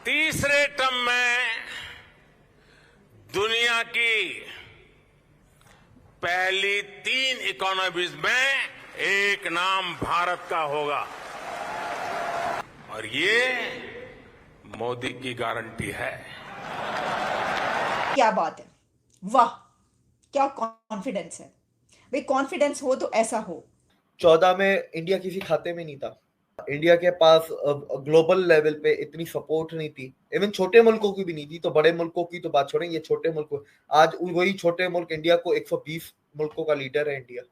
तीसरे टर्म में दुनिया की पहली 3 इकोनॉमीज में एक नाम भारत का होगा और ये मोदी की गारंटी है। क्या बात है, वाह, क्या कॉन्फिडेंस है भाई। कॉन्फिडेंस हो तो ऐसा हो। 14 में इंडिया किसी खाते में नहीं था। इंडिया के पास ग्लोबल लेवल पे इतनी सपोर्ट नहीं थी, इवन छोटे मुल्कों की भी नहीं थी, तो बड़े मुल्कों की तो बात छोड़ें, ये छोटे मुल्क, आज वही छोटे मुल्क इंडिया को 120 मुल्कों का लीडर है इंडिया।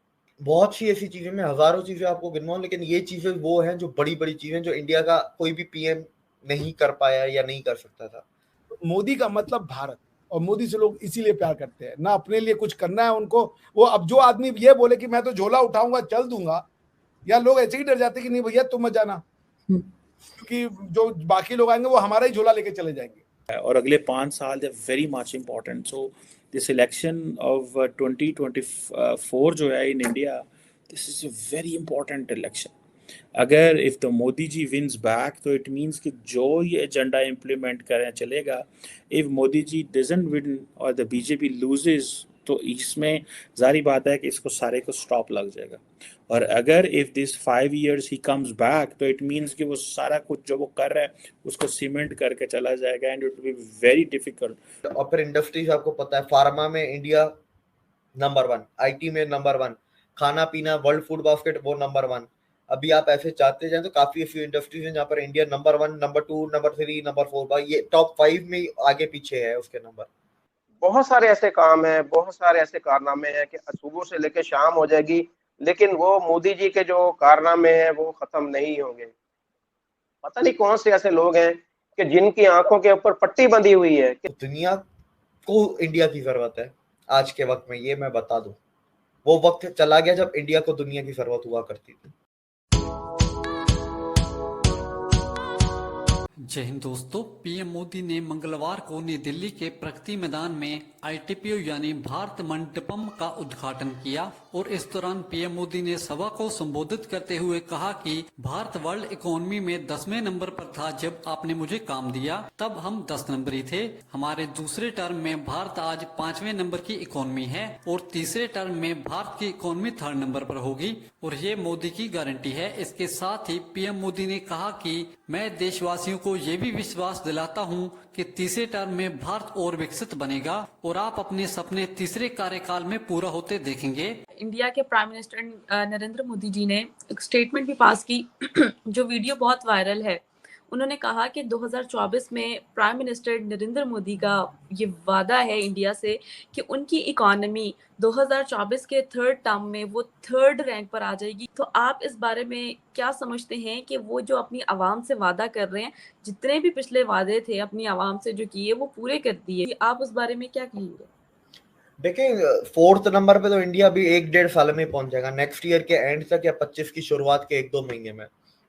बहुत सी ऐसी चीजें, मैं हजारों चीजें आपको गिनवाऊं, लेकिन ये चीजें वो हैं जो बड़ी बड़ी चीजें जो इंडिया का कोई भी पीएम नहीं कर पाया या नहीं कर सकता था। मोदी का मतलब भारत, और मोदी से लोग इसीलिए प्यार करते हैं, ना अपने लिए कुछ करना है उनको। वो अब जो आदमी ये बोले कि मैं तो झोला उठाऊंगा चल दूंगा, या लोग ऐसे ही डर जाते कि नहीं भैया तुम मत जाना, क्योंकि जो बाकी लोग आएंगे वो हमारा ही झोला लेके चले जाएंगे। और अगले 5 साल they very much important. So this election of 2024 जो है in India, this is a very important election. अगर if the Modi ji wins back तो इट मीन्स कि जो ये एजेंडा इम्प्लीमेंट करें चलेगा। If Modi ji doesn't win और द बीजेपी लूजेस तो इसमें जारी बात है कि इसको सारे को स्टॉप लग जाएगा। और अगर if this 5 years he comes back तो इट मीन्स कि वो सारा कुछ जो वो कर रहा है उसको सीमेंट करके चला जाएगा and it will be very difficult. और फिर इंडस्ट्रीज आपको पता है, फार्मा में इंडिया नंबर 1, आईटी में नंबर 1, खाना पीना वर्ल्ड फूड बास्केट वो नंबर 1। अभी आप ऐसे चाहते जाएं तो काफी ऐसी इंडस्ट्रीज हैं जहाँ पर India number 1, number 2, number 3, number 4, ये टॉप 5 में आगे पीछे है उसके नंबर। बहुत सारे ऐसे काम हैं, बहुत सारे ऐसे कारनामे हैं कि सुबह से लेकर शाम हो जाएगी, लेकिन वो मोदी जी के जो कारनामे हैं वो खत्म नहीं होंगे। पता नहीं कौन से ऐसे लोग हैं कि जिनकी आंखों के ऊपर पट्टी बंधी हुई है कि दुनिया को इंडिया की जरूरत है आज के वक्त में, ये मैं बता दूं। वो वक्त चला गया जब इंडिया को दुनिया की जरूरत हुआ करती थी। जय हिंद दोस्तों, पीएम मोदी ने मंगलवार को नई दिल्ली के प्रगति मैदान में ITPO यानी भारत मंडपम का उद्घाटन किया और इस दौरान पीएम मोदी ने सभा को संबोधित करते हुए कहा कि भारत वर्ल्ड इकोनॉमी में 10वें नंबर पर था जब आपने मुझे काम दिया, तब हम 10 नंबरी थे। हमारे दूसरे टर्म में भारत आज 5वें नंबर की इकोनॉमी है और तीसरे टर्म में भारत की इकोनॉमी 3rd नंबर पर होगी और ये मोदी की गारंटी है। इसके साथ ही पीएम मोदी ने कहा कि मैं देशवासियों को ये भी विश्वास दिलाता हूँ कि तीसरे टर्म में भारत और विकसित बनेगा और आप अपने सपने तीसरे कार्यकाल में पूरा होते देखेंगे। इंडिया के प्राइम मिनिस्टर नरेंद्र मोदी जी ने एक स्टेटमेंट भी पास की जो वीडियो बहुत वायरल है। उन्होंने कहा कि 2024 में प्राइम मिनिस्टर नरेंद्र मोदी का ये वादा है इंडिया से कि उनकी इकोनॉमी 2024 के 3rd टर्म में वो 3rd रैंक पर आ जाएगी। तो आप इस बारे में क्या समझते हैं कि वो जो अपनी आवाम से वादा कर रहे हैं, जितने भी पिछले वादे थे अपनी आवाम से जो किए वो पूरे कर दिए, आप उस बारे में क्या कहेंगे? देखिए 4th नंबर पे तो इंडिया भी 1-1.5 साल में पहुंच जाएगा, नेक्स्ट ईयर के एंड तक या 25 की शुरुआत के 1-2 महीने में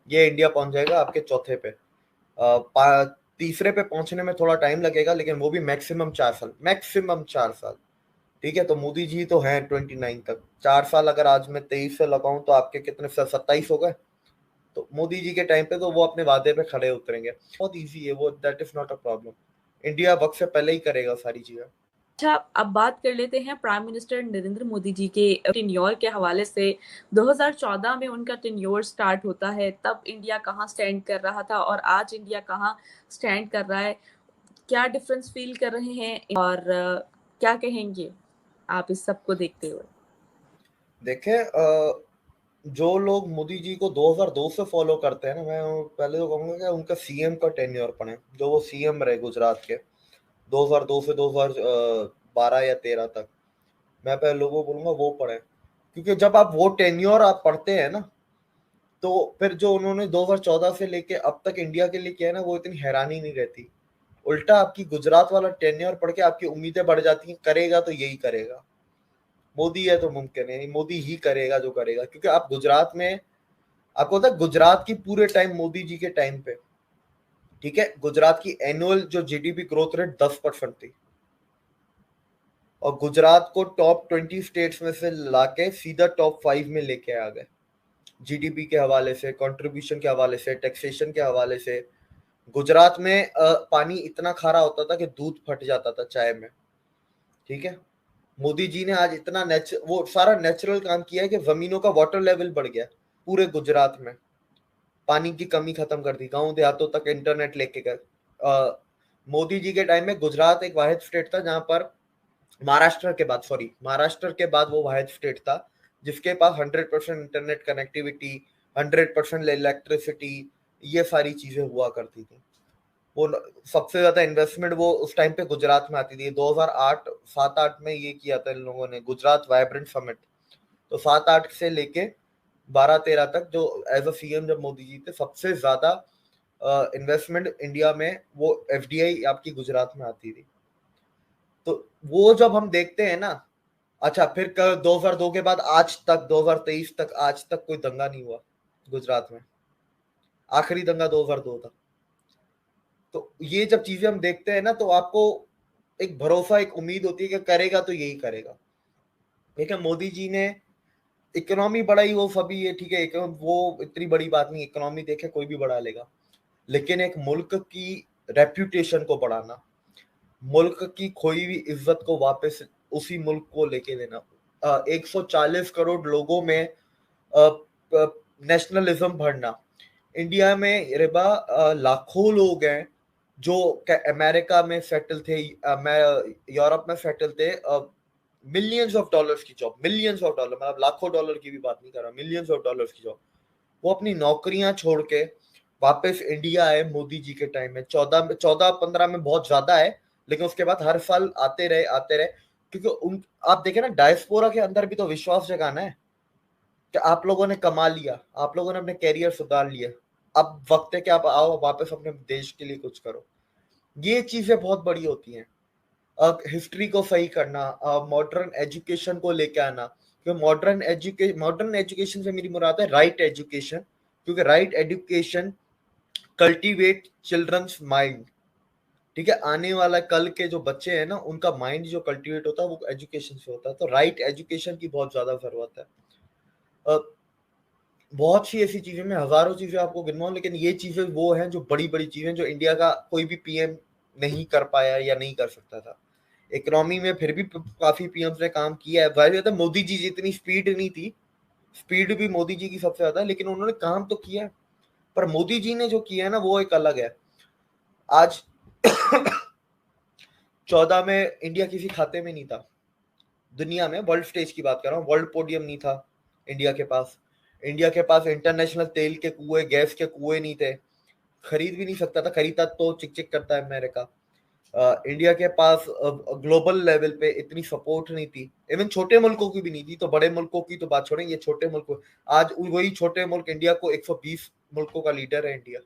ये इंडिया पहुंच जाएगा आपके चौथे पे। तीसरे पे पहुंचने में थोड़ा टाइम लगेगा, लेकिन वो भी मैक्सिमम 4 साल, मैक्सिमम 4 साल। ठीक है, तो मोदी जी तो हैं 29 तक, 4 साल अगर आज मैं 23 से लगाऊं तो आपके कितने 27 हो गए। तो मोदी जी के टाइम पे तो वो अपने वादे पे खड़े उतरेंगे, बहुत इजी है वो, that is not a problem. India वक्त से पहले ही करेगा सारी चीजें। अच्छा, अब बात कर लेते हैं प्राइम मिनिस्टर नरेंद्र मोदी जी के टेन्योर के हवाले से। 2014 में उनका टेन्योर स्टार्ट होता है, तब इंडिया कहाँ स्टैंड कर रहा था और आज इंडिया कहाँ स्टैंड कर रहा है, क्या डिफरेंस फील कर रहे हैं और क्या कहेंगे आप इस सब को देखते हुए? देखें, जो लोग मोदी जी को 2002 से फॉलो करते हैं ना, मैं पहले तो कहूँगा कि उनका सीएम का टेन्योर पढ़ें, जो वो सीएम रहे गुजरात के 2002 से 2012 या 13 तक। मैं पहले लोगों को बोलूंगा वो पढ़ें, क्योंकि जब आप वो टेन्योर आप पढ़ते हैं ना, तो फिर जो उन्होंने 2014 से लेके अब तक इंडिया के लिए किया है ना, वो इतनी हैरानी नहीं रहती। उल्टा आपकी गुजरात वाला टेन्योर पढ़ के आपकी उम्मीदें बढ़ जाती हैं, करेगा तो यही करेगा, मोदी है तो मुमकिन है, मोदी ही करेगा जो करेगा। क्योंकि आप गुजरात में, आपको पता है गुजरात की पूरे टाइम मोदी जी के टाइम पे, ठीक है, गुजरात की एनुअल जो जीडीपी ग्रोथ रेट 10% थी और गुजरात को टॉप 20 स्टेट्स में से लाके सीधा टॉप 5 में लेके आ गए, जीडीपी के हवाले से, कंट्रीब्यूशन के हवाले से, टैक्सेशन के हवाले से, गुजरात में पानी इतना खारा होता था कि दूध फट जाता था चाय में, ठीक है। मोदी जी ने आज इतना वो सारा नेचुरल काम किया है कि जमीनों का वाटर लेवल बढ़ गया पूरे गुजरात में, पानी की कमी खत्म कर दी, गांव देहातों तक इंटरनेट लेके गए। मोदी जी के टाइम में गुजरात एक वाहिद स्टेट था जहां पर महाराष्ट्र के बाद वो वाहिद स्टेट था जिसके पास 100% इंटरनेट कनेक्टिविटी, 100% इलेक्ट्रिसिटी, ये सारी चीजें हुआ करती थी। वो सबसे ज्यादा इन्वेस्टमेंट वो उस टाइम पे गुजरात में आती थी। 2008-7-8 में ये किया था इन लोगों ने, गुजरात वाइब्रेंट समिट। तो 7-8 से लेके 12-13 तक जो एज अ सीएम जब मोदी जी थे, सबसे ज्यादा इन्वेस्टमेंट इंडिया में वो एफडीआई आपकी गुजरात में आती थी। तो वो जब हम देखते हैं ना, अच्छा फिर 2002 के बाद आज तक 2023 तक आज तक कोई दंगा नहीं हुआ गुजरात में, आखिरी दंगा 2002 था। तो ये जब चीजें हम देखते हैं ना तो आपको एक भरोसा, एक उम्मीद होती है कि करेगा तो यही करेगा। ठीक है, मोदी जी ने इकोनॉमी बढ़ाई, वो सभी ये ठीक है, वो इतनी बड़ी बात नहीं, इकोनॉमी देखे कोई भी बढ़ा लेगा, लेकिन एक मुल्क की रेप्यूटेशन को बढ़ाना, मुल्क की खोई हुई इज्जत को वापस उसी मुल्क को लेके देना। 140 करोड़ लोगों में नेशनलिज्म भरना। इंडिया में रिबा लाखों लोग हैं जो अमेरिका में सेटल थे, यूरोप में सेटल थे, मिलियंस ऑफ डॉलर्स की जॉब, मिलियंस ऑफ डॉलर, मतलब लाखों डॉलर की भी बात नहीं कर रहा, मिलियंस ऑफ डॉलर्स की जॉब, वो अपनी नौकरियां छोड़ के वापस इंडिया आए मोदी जी के टाइम में। 14-15 में बहुत ज्यादा है, लेकिन उसके बाद हर साल आते रहे, क्योंकि आप देखें ना, डायस्पोरा के अंदर भी तो विश्वास जगाना है कि आप लोगों ने कमा लिया, आप लोगों ने अपने कैरियर सुधार लिया, अब वक्त है कि आप आओ वापस अपने देश के लिए कुछ करो। ये चीजें बहुत बड़ी होती हैं। हिस्ट्री को सही करना, मॉडर्न एजुकेशन को लेके आना, क्योंकि मॉडर्न एजुकेशन से मेरी मुराद है राइट एजुकेशन, क्योंकि right education cultivate children's mind. ठीक है, आने वाला कल के जो बच्चे हैं ना, उनका माइंड जो कल्टीवेट होता है वो एजुकेशन से होता है। तो राइट एजुकेशन की बहुत ज्यादा जरूरत है। बहुत सी ऐसी चीजें, मैं हजारों चीजें आपको गिनवाऊं, लेकिन ये चीजें वो हैं जो बड़ी बड़ी चीजें जो इंडिया का कोई भी पीएम नहीं कर पाया या नहीं कर सकता था। इकोनॉमी में फिर भी काफी पीएम ने काम किया है, भाई तो मोदी जी जितनी स्पीड नहीं थी, स्पीड भी मोदी जी की सबसे ज्यादा, लेकिन उन्होंने काम तो किया है। पर मोदी जी ने जो किया है ना वो एक अलग है। आज 14 में इंडिया किसी खाते में नहीं था दुनिया में, वर्ल्ड स्टेज की बात कर रहा हूँ, वर्ल्ड पोडियम नहीं था इंडिया के पास। इंडिया के पास इंटरनेशनल तेल के कुएं, गैस के कुएं नहीं थे, खरीद भी नहीं सकता था, खरीदा तो चिक चिक करता है अमेरिका। इंडिया के पास ग्लोबल लेवल पे इतनी सपोर्ट नहीं थी, इवन छोटे मुल्कों की भी नहीं थी, तो बड़े मुल्कों की तो बात छोड़ें, ये छोटे मुल्क, आज वही छोटे मुल्क इंडिया को 120 मुल्कों का लीडर है इंडिया।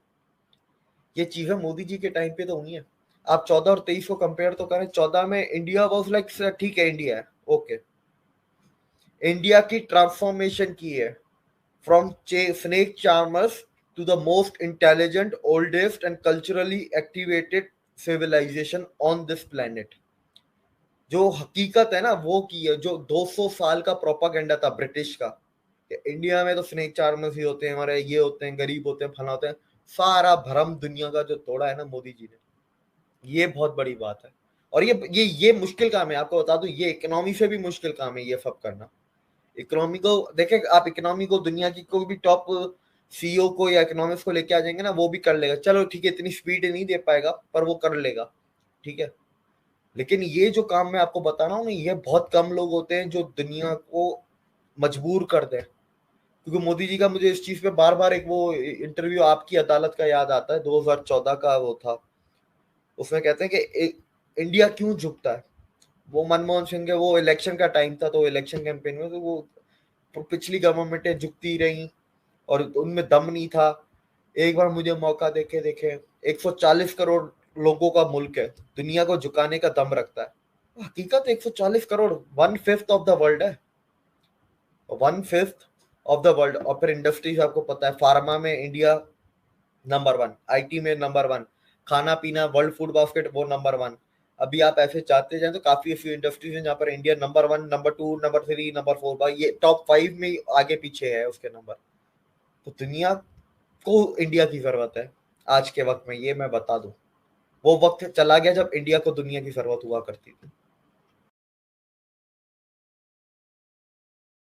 ये चीजें मोदी जी के टाइम पे तो हुई है। आप 14 और 23 को कंपेयर तो करें, 14 में इंडिया वाज लाइक ठीक है इंडिया है, ओके, इंडिया की ट्रांसफॉर्मेशन की है from snake charmers to the most intelligent, oldest and culturally activated civilization on this planet। जो हकीकत है ना वो की है, जो 200 साल का प्रोपागेंडा था ब्रिटिश का, इंडिया में तो स्नेक चार्मर्स ही होते हैं, हमारे ये होते हैं, गरीब होते हैं, फला होते हैं, सारा भरम दुनिया का जो तोड़ा है ना मोदी जी ने, ये बहुत बड़ी बात है। और ये मुश्किल काम है, आपको बता दूं, ये इकोनॉमी से भी मुश्किल काम है ये सब करना। इकोनॉमी को देखें आप, इकोनॉमी को दुनिया की कोई भी टॉप सीईओ को या इकोनॉमिक्स को लेके आ जाएंगे ना, वो भी कर लेगा, चलो ठीक है, इतनी स्पीड नहीं दे पाएगा पर वो कर लेगा, ठीक है। लेकिन ये जो काम मैं आपको बता रहा हूँ ना, ये बहुत कम लोग होते हैं जो दुनिया को मजबूर कर दें। क्योंकि मोदी जी का मुझे इस चीज पे बार बार एक वो इंटरव्यू आपकी अदालत का याद आता है, 2014 का वो था, उसमें कहते हैं कि इंडिया क्यों झुकता है। वो मनमोहन सिंह के वो इलेक्शन का टाइम था, तो इलेक्शन कैंपेन में तो वो पिछली गवर्नमेंटें झुकती रही और उनमें दम नहीं था। एक बार मुझे मौका देखे 140 करोड़ लोगों का मुल्क है, दुनिया को झुकाने का दम रखता है। हकीकत 140 करोड़ 1/5 ऑफ द वर्ल्ड है, 1/5 ऑफ द वर्ल्ड। और फिर इंडस्ट्रीज आपको पता है, फार्मा में इंडिया नंबर 1, आईटी में नंबर 1, खाना पीना वर्ल्ड फूड बास्केट वो नंबर 1। अभी आप ऐसे चाहते जाए तो काफी ऐसी इंडस्ट्रीज हैं जहाँ पर India number 1, number 2, number 3, number 4, भाई ये टॉप 5 में आगे पीछे है उसके नंबर। तो दुनिया को इंडिया की जरूरत है, आज के वक्त में, ये मैं बता दूं। वो वक्त चला गया जब इंडिया को दुनिया की जरूरत हुआ करती थी।